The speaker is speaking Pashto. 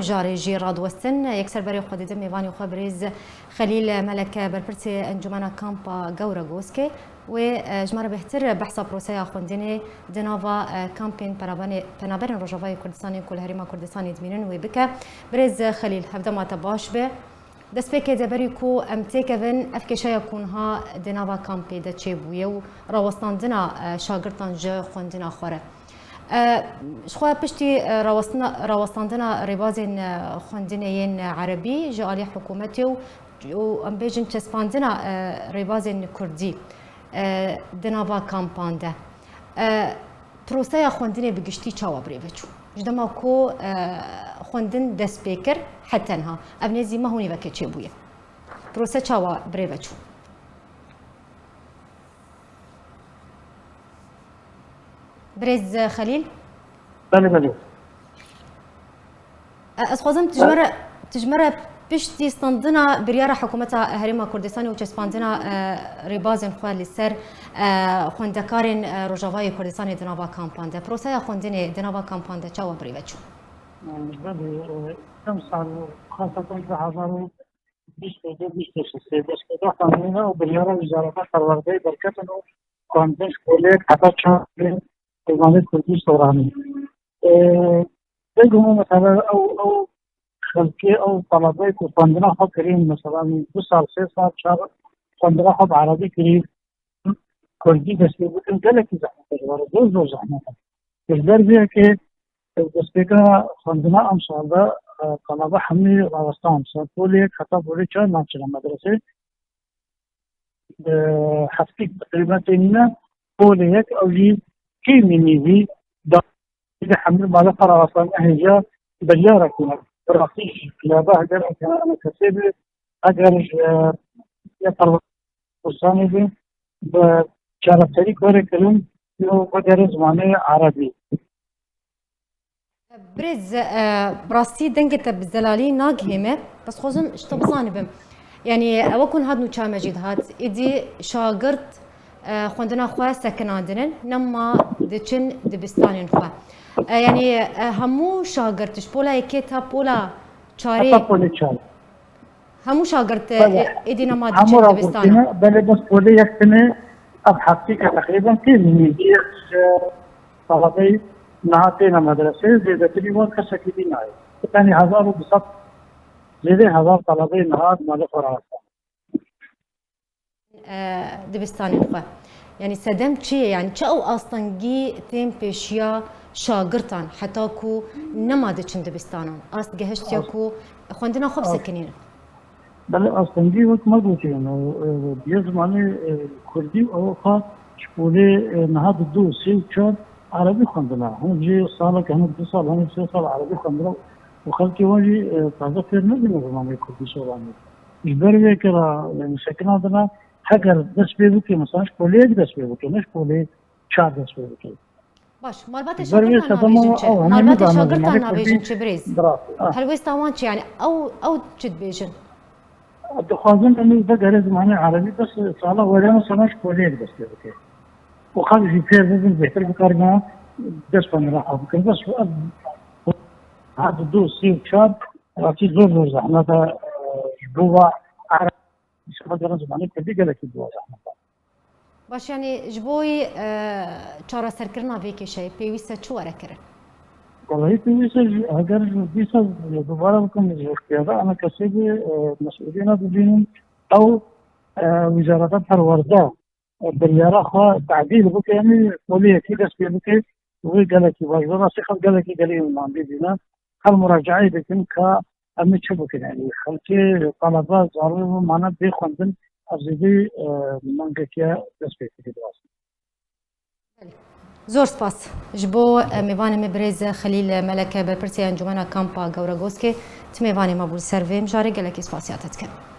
جاري جي رادوستن يكسر بري خود دم يفاني خبريز خليل ملك بربرتي انجمنا كامبا جورا جوسكي وجمار بهتر بحث بروسيا خوندني دنافا كامبين بنابرن رجوای کردستانی کل هریما کردستانی دمینن و بکه برز خلیل هفته ما تباش به دست بکه دبری کو امتیکون افکشا یکونها دنافا کامپی دچه بویه و راوستاندنا شاگردان ج خوندنا خوره شخوا پشتی راوستاندنا ریبازین خوندنین عربی جالی حکومتی و ام بیجن چسپاندنا ریبازین کردی دناوا کامپانده پروسه خوندنی بگشتی چاوا بریوچو جدما کو خوندن دست بیکر حتی ها ابنزی ما هونی وکه چه بویه پروسه چاوا بریوچو برز خليل بله از خوازم تجمره بشتي استندنا بريارة حكومة هريما كردستاني وچسپاندنا ريبازن خوال لسر خوندكارن رجاوای كردستاني دناوا كامپانده پروسه خوندني دناوا كامپانده چاوا بريوچو بله كم سال خاصة في هزارو 2023 دست قانونا وبريارة وزارة پروردگی برکتن و کاندنس کلیک حتی چند پیغام کردی سورانی بگم مثلا او خلقی او طلبه کو پندنا خود کریم مثلا 2 سال 3 سال 4 پندنا خود عربی کریم کردی دستی بودن گله کی زحمت داره دو زحمت در بیه که دستی پندنا ام سال طلبه همه راستان سطولی خطا بولی چه نامچه مدرسه هفته تقریبا تینه بولی یک اوجی کی منیوی دا حمل مالا فراسان اهجا بلیاره کنه براسیش لابه اگر انا کسیب اگر یا پروسانی بی با چارفتری کوره کلون یو بگر زمانه عربی برز براستی دنگت بزلالي ناقهمه بس خوزم اشتا بزانبم يعني اوكن هاد نو چا مجيد هاد ادي شاگرد خوندنا خواه سکناندنن نما دچن دبستانین خواه يعني همو شاگردش بولا يكيتا بولا چاري همو شاگرد ادي نما دچن دبستان بله بس بولا یک سنه اب حقیقه تقریبا که میگی طلبه نهاتين مدرسه زيادة تريوان كسكيدي ناي ثاني 1200 زيادة 1000 طلبه نهاد مال فرنسا دبستان خواه يعني سدم چیه يعني چه او اصلنگی تیم پیشیا شاگردان حتی کو نماده چند دبستانان اصل گهشتیا کو خوندنا خوب سکنین بله اصلنگی وقت ما گوشیم بیه زمانه کردی او خواه شپوله نهاد 2 3 4 عربي خوندنا هم جي سالة كانت 2 سال هم 3 سال عربي خوندنا وخلقي واجي تازه فير نزل زمانه كردي سوراني اجبر بيه كرا يعني سكنا دنا اگر دست بيبوكي مثلا شپوله دست بيبوكي نه شپوله 4 دست بيبوكي باش مالبات شاگردان نابيجن مالبات شاگردان نابيجن چه بريز هل ويستاوان چه يعني او چد بيجن دخوازن انه بقى زمانه عربي بس سالة ولا مثلا شپوله دست بيبوكي وخلي في فير بزن بهتر بكارنا دست بنا ممكن بس هذا 2 3 4 راتي زور زحمة جوا عرب شغل درس زمانه كدي قال لك جوا زحمة باش يعني جبوي چارا سرکرنا ویکی شی پیوسته چو ورکره والله پیوسته اگر بیسا دوباره بکن اختیاره انا کسی مسئولین ببینم او وزارت پرورده بريارة خا تعديل بك يعني وليه كده سبيبك وقال لك واجبنا سخف قال لك قال لي ما بينا المراجعه لكن ك امشبك يعني خلتي طلبات ضروري معنا بيخوندن ازيدي مانجكيا سبيبك زور سپاس جبو میوان مبرز خلیل ملک برپرسی انجمن کامپا گورا گوسکی تمیوانی مبول سرویم جاری گلکی سپاسیاتت کن